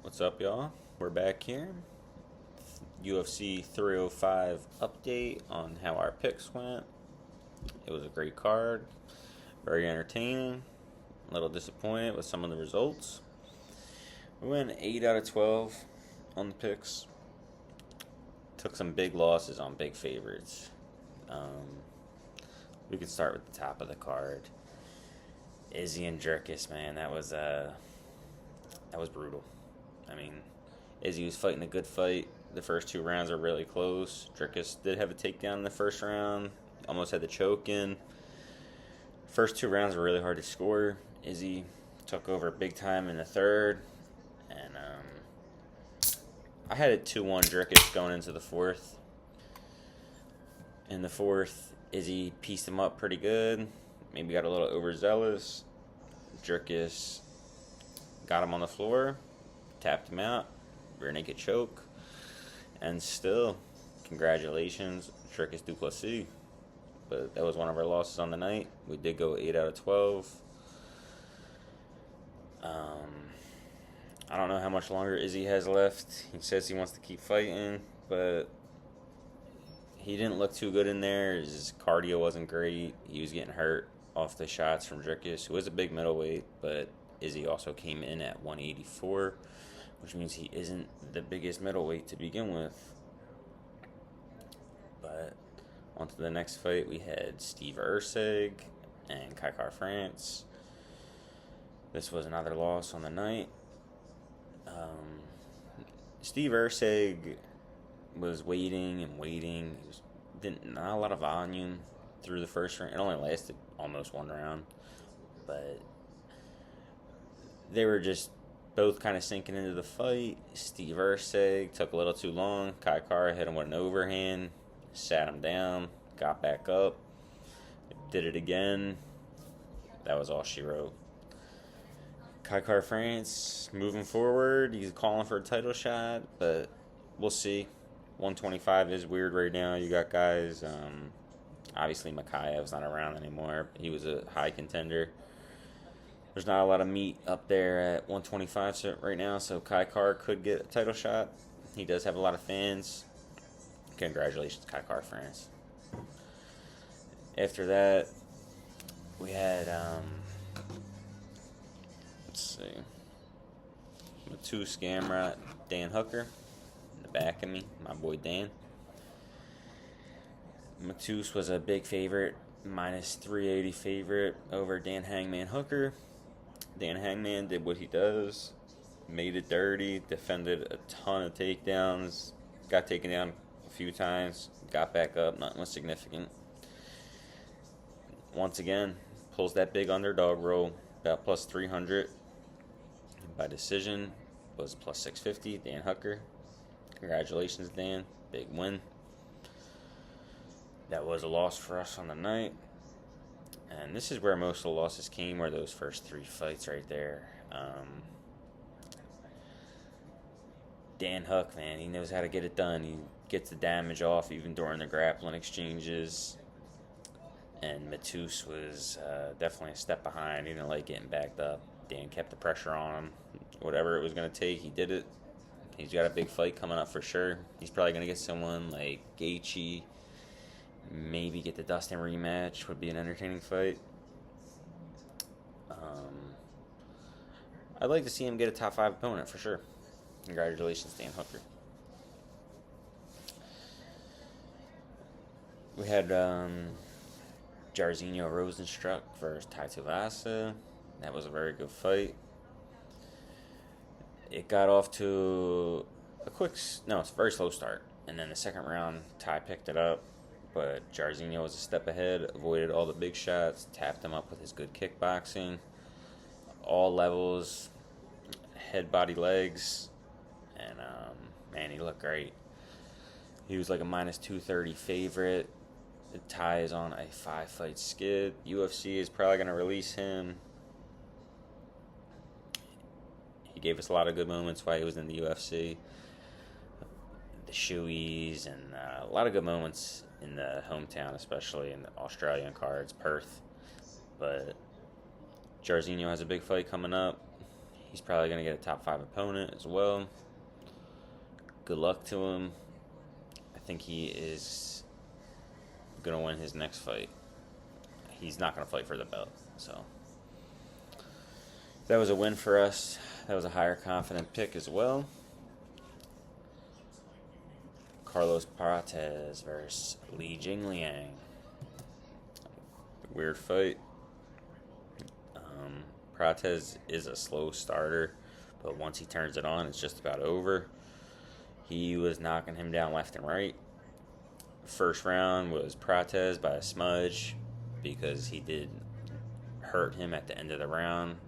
What's up, y'all? We're back here. UFC 305 update on how our picks went. It was a great card, very entertaining. A little disappointed with some of the results. We went 8 out of 12 on the picks. Took some big losses on big favorites. We could start with the top of the card. Izzy and Jerkis, man, that was brutal. I mean, Izzy was fighting a good fight. The first two rounds are really close. Jerkis did have a takedown in the first round. Almost had the choke in. First two rounds were really hard to score. Izzy took over big time in the third. And I had it 2-1 Jerkis going into the fourth. In the fourth, Izzy pieced him up pretty good. Maybe got a little overzealous. Jerkis got him on the floor, tapped him out, rear naked choke, and still, congratulations, Jerkis Duplessis. But that was one of our losses on the night. We did go 8 out of 12. I don't know how much longer Izzy has left. He says he wants to keep fighting, but he didn't look too good in there. His cardio wasn't great. He was getting hurt off the shots from Jerkis, who is a big middleweight, but Izzy also came in at 184, which means he isn't the biggest middleweight to begin with. But on to the next fight, we had Steve Erceg and France. This was another loss on the night. Steve Erceg was waiting. Not a lot of volume through the first round. It only lasted almost one round, but they were just both kind of sinking into the fight. Steve Erceg took a little too long. Kaikara hit him with an overhand, sat him down, got back up, did it again. That was all she wrote. France moving forward. He's calling for a title shot, but we'll see. 125 is weird right now. You got guys, obviously Makayev's not around anymore. He was a high contender. There's not a lot of meat up there at 125 right now, so Kaikar could get a title shot. He does have a lot of fans. Congratulations, Kaikar France. After that, we had, Mateusz Gamrot, Dan Hooker in the back of me, my boy Dan. Mateusz was a big favorite, minus 380 favorite over Dan Hangman Hooker. Dan Hangman did what he does, made it dirty, defended a ton of takedowns, got taken down a few times, got back up, nothing was significant. Once again, pulls that big underdog roll, about plus 300. By decision, was plus 650, Dan Hooker. Congratulations, Dan, big win. That was a loss for us on the night. And this is where most of the losses came, were those first three fights right there. Dan Hook, man, he knows how to get it done. He gets the damage off even during the grappling exchanges. And Mateusz was definitely a step behind. He didn't like getting backed up. Dan kept the pressure on him. Whatever it was going to take, he did it. He's got a big fight coming up for sure. He's probably going to get someone like Gaethje. Maybe get the Dustin rematch. Would be an entertaining fight. I'd like to see him get a top 5 opponent for sure. Congratulations, Dan Hooker. We had Jarhzino Rosenstruick versus Tuivasa. That was a very good fight. It got off to it's a very slow start. And then the second round, Ty picked it up. But Jarhzino was a step ahead, avoided all the big shots, tapped him up with his good kickboxing. All levels, head, body, legs. And, man, he looked great. He was like a minus 230 favorite. The Ty is on a 5-fight skid. UFC is probably going to release him. He gave us a lot of good moments while he was in the UFC. The shoeies and a lot of good moments in the hometown, especially in the Australian cards, Perth. But Jarhzino has a big fight coming up. He's probably going to get a top 5 opponent as well. Good luck to him. I think he is going to win his next fight. He's not going to fight for the belt. So that was a win for us. That was a higher confident pick as well. Carlos Prates versus Li Jingliang. Weird fight. Prates is a slow starter, but once he turns it on, it's just about over. He was knocking him down left and right. First round was Prates by a smudge because he did hurt him at the end of the round.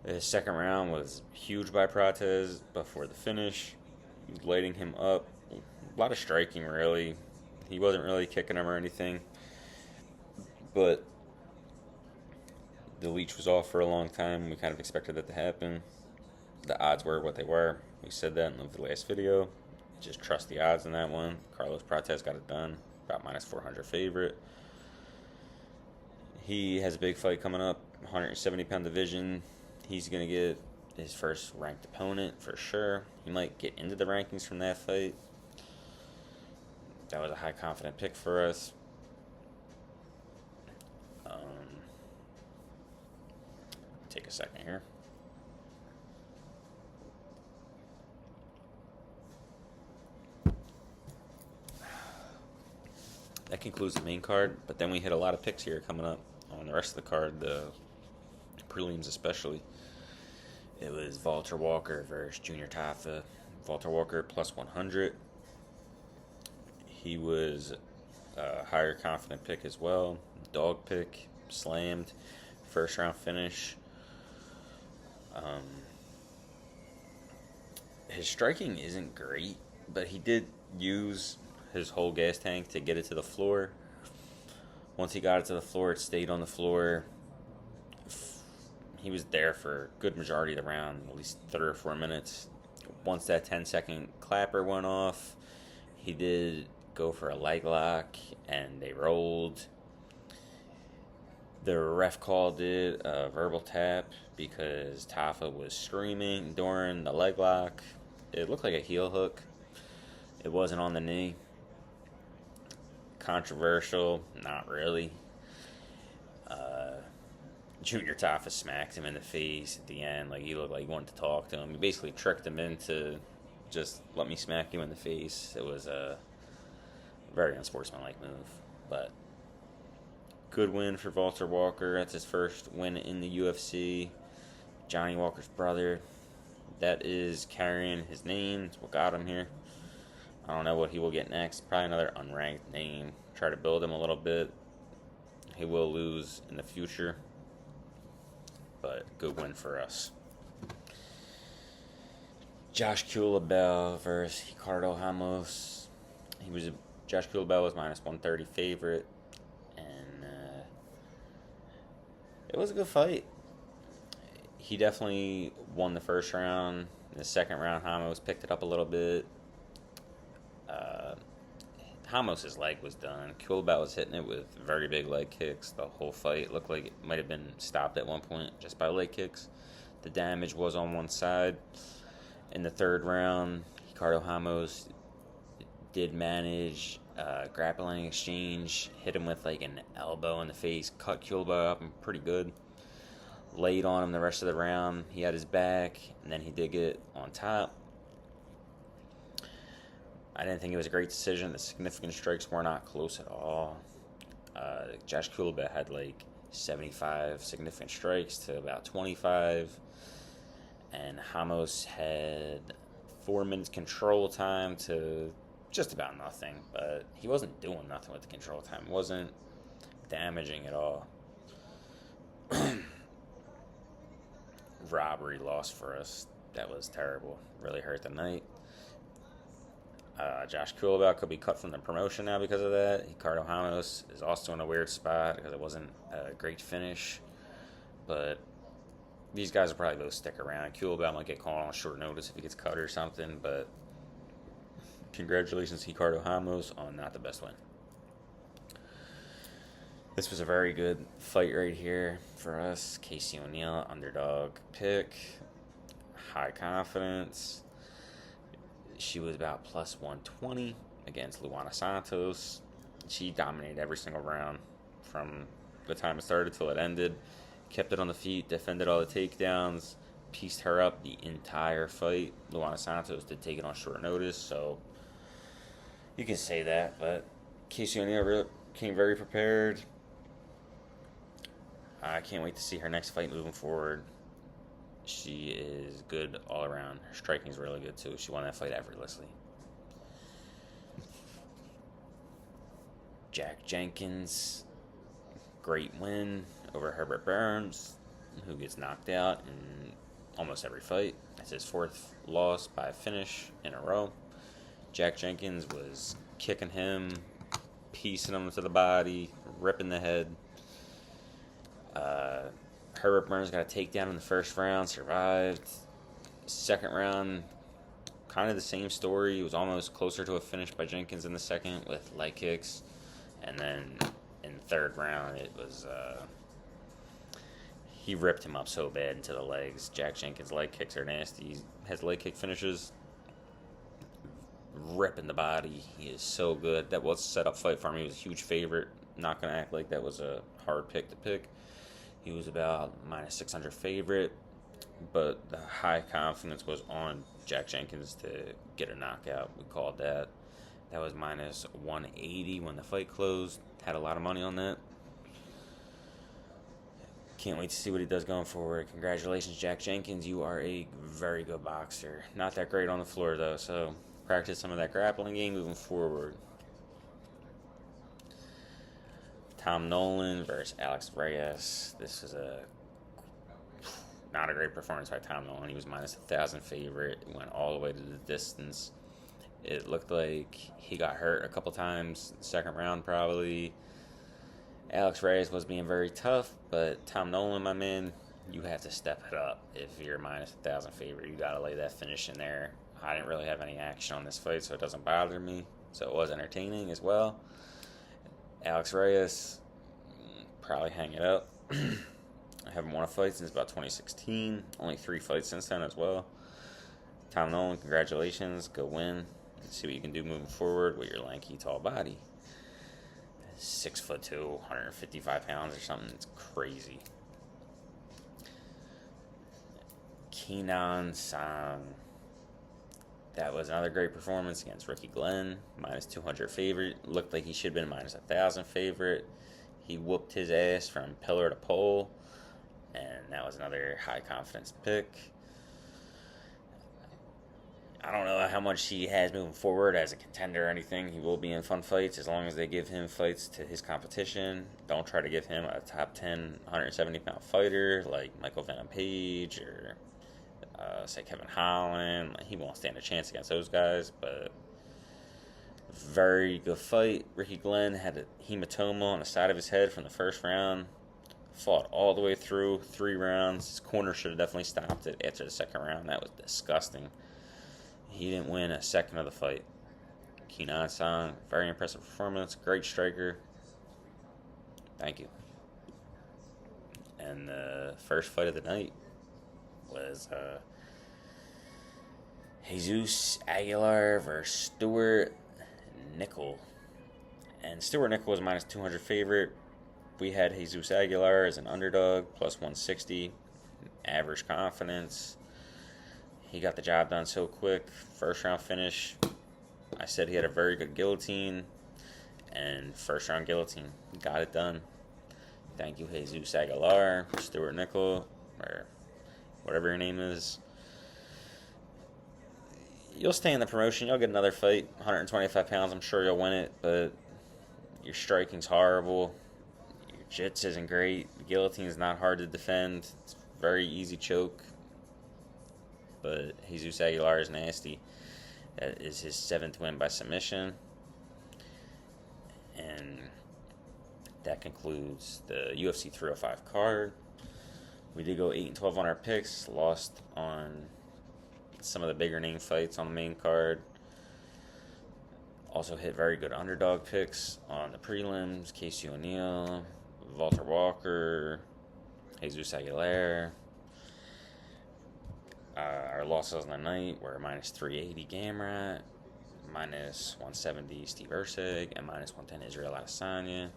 The second round was huge by Prates before the finish, lighting him up. A lot of striking, really. He wasn't really kicking him or anything, but the Leech was off for a long time. We kind of expected that to happen. The odds were what they were. We said that in the last video. Just trust the odds in that one. Carlos Prates got it done. About minus 400 favorite. He has a big fight coming up. 170-pound division. He's going to get his first ranked opponent for sure. He might get into the rankings from that fight. That was a high confident pick for us. Take a second here. That concludes the main card, but then we hit a lot of picks here coming up on the rest of the card, the prelims especially. It was Valter Walker versus Junior Tafa. Valter Walker plus 100. He was a higher confident pick as well. Dog pick, slammed, first round finish. His striking isn't great, but he did use his whole gas tank to get it to the floor. Once he got it to the floor, it stayed on the floor. He was there for a good majority of the round, at least 3 or 4 minutes. Once that 10-second clapper went off, he did go for a leg lock, and they rolled. The ref called it a verbal tap because Tafa was screaming during the leg lock. It looked like a heel hook. It wasn't on the knee. Controversial, not really. Junior Tafa smacked him in the face at the end. Like, he looked like he wanted to talk to him. He basically tricked him into just let me smack you in the face. It was a very unsportsmanlike move. But good win for Valter Walker. That's his first win in the UFC. Johnny Walker's brother. That is carrying his name. That's what got him here. I don't know what he will get next. Probably another unranked name. Try to build him a little bit. He will lose in the future. But good win for us. Josh Cuilbou versus Ricardo Ramos. Josh Cuilbou was minus 130 favorite. And it was a good fight. He definitely won the first round. In the second round, Ramos picked it up a little bit. Ramos' leg was done. Cuilbou was hitting it with very big leg kicks. The whole fight looked like it might have been stopped at one point just by leg kicks. The damage was on one side. In the third round, Ricardo Ramos did manage grappling exchange, hit him with like an elbow in the face, cut Cuilbou up and pretty good. Laid on him the rest of the round. He had his back, and then he did get on top. I didn't think it was a great decision. The significant strikes were not close at all. Josh Cuilbou had like 75 significant strikes to about 25. And Ramos had 4 minutes control time to just about nothing. But he wasn't doing nothing with the control time. It wasn't damaging at all. Robbery loss for us. That was terrible. Really hurt the night. Josh Cuilbou could be cut from the promotion now because of that. Ricardo Ramos is also in a weird spot because it wasn't a great finish. But these guys will probably both stick around. Cuilbou might get called on short notice if he gets cut or something. But congratulations, Ricardo Ramos, on not the best win. This was a very good fight right here for us. Casey Oneil, underdog pick. High confidence. She was about plus 120 against Luana Santos. She dominated every single round from the time it started till it ended. Kept it on the feet, defended all the takedowns, pieced her up the entire fight. Luana Santos did take it on short notice, so you can say that. But Casey Oneil came very prepared. I can't wait to see her next fight moving forward. She is good all around. Her striking is really good too. She won that fight effortlessly. Jack Jenkins, great win over Herbert, who gets knocked out in almost every fight. That's his 4th loss by finish in a row. Jack Jenkins was kicking him, piecing him to the body, ripping the head. Herbert got a takedown in the first round, survived. Second round, kind of the same story. It was almost closer to a finish by Jenkins in the second with leg kicks. And then in the third round, it was he ripped him up so bad into the legs. Jack Jenkins' leg kicks are nasty. He has leg kick finishes, ripping the body. He is so good. That was a set-up fight for me. He was a huge favorite. Not going to act like that was a hard pick to pick. He was about minus 600 favorite, but the high confidence was on Jack Jenkins to get a knockout. We called that. That was minus 180 when the fight closed. Had a lot of money on that. Can't wait to see what he does going forward. Congratulations, Jack Jenkins. You are a very good boxer. Not that great on the floor, though, so practice some of that grappling game moving forward. Tom Nolan versus Alex Reyes. This was not a great performance by Tom Nolan. He was minus 1,000 favorite. He went all the way to the distance. It looked like he got hurt a couple times. Second round, probably. Alex Reyes was being very tough, but Tom Nolan, my man, you have to step it up. If you're minus 1,000 favorite, you got to lay that finish in there. I didn't really have any action on this fight, so it doesn't bother me. So it was entertaining as well. Alex Reyes, probably hang it up. I haven't won a fight since about 2016. Only 3 fights since then as well. Tom Nolan, congratulations. Go win. Let's see what you can do moving forward with your lanky, tall body. 6'2", 155 pounds or something. It's crazy. Kenan Sang. That was another great performance against Ricky Glenn. Minus 200 favorite. Looked like he should have been minus 1,000 favorite. He whooped his ass from pillar to pole. And that was another high confidence pick. I don't know how much he has moving forward as a contender or anything. He will be in fun fights as long as they give him fights to his competition. Don't try to give him a top 10, 170-pound fighter like Michael Venom Page or, say, Kevin Holland. He won't stand a chance against those guys, but very good fight. Ricky Glenn had a hematoma on the side of his head from the first round. Fought all the way through 3 rounds. His corner should have definitely stopped it after the second round. That was disgusting. He didn't win a second of the fight. Kenan Sang, very impressive performance. Great striker. Thank you. And the first fight of the night was Jesus Aguilar versus Stewart Nicole. And Stewart Nicole was minus 200 favorite. We had Jesus Aguilar as an underdog, plus 160. Average confidence. He got the job done so quick. First round finish. I said he had a very good guillotine. And first round guillotine. Got it done. Thank you, Jesus Aguilar, Stewart Nicole, or whatever your name is. You'll stay in the promotion. You'll get another fight. 125 pounds. I'm sure you'll win it. But your striking's horrible. Your jits isn't great. The guillotine's not hard to defend. It's very easy choke. But Jesus Aguilar is nasty. That is his 7th win by submission. And that concludes the UFC 305 card. We did go 8-12 on our picks. Lost on some of the bigger name fights on the main card. Also hit very good underdog picks on the prelims. Casey Oneil, Valter Walker, Jesus Aguilar. Our losses on the night were minus 380 Gamrat, minus 170 Steve Erceg, and minus 110 Israel Adesanya.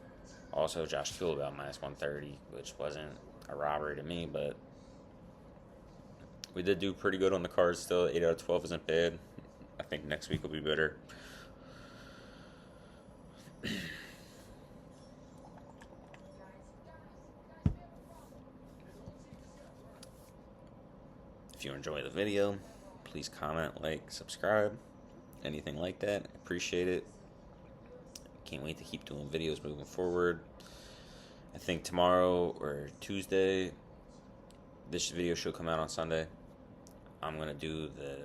Also, Josh Cuilbou minus 130, which wasn't a robbery to me, but we did do pretty good on the cards still. 8 out of 12 isn't bad. I think next week will be better. If you enjoy the video, please comment, like, subscribe, anything like that. Appreciate it. Can't wait to keep doing videos moving forward. I think tomorrow or Tuesday, this video should come out on Sunday. I'm going to do the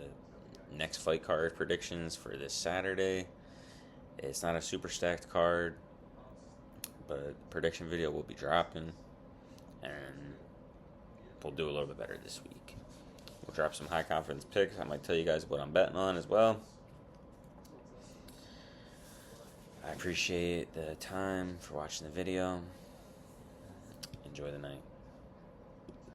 next fight card predictions for this Saturday. It's not a super stacked card, but prediction video will be dropping, and we'll do a little bit better this week. We'll drop some high confidence picks. I might tell you guys what I'm betting on as well. I appreciate the time for watching the video. Enjoy the night.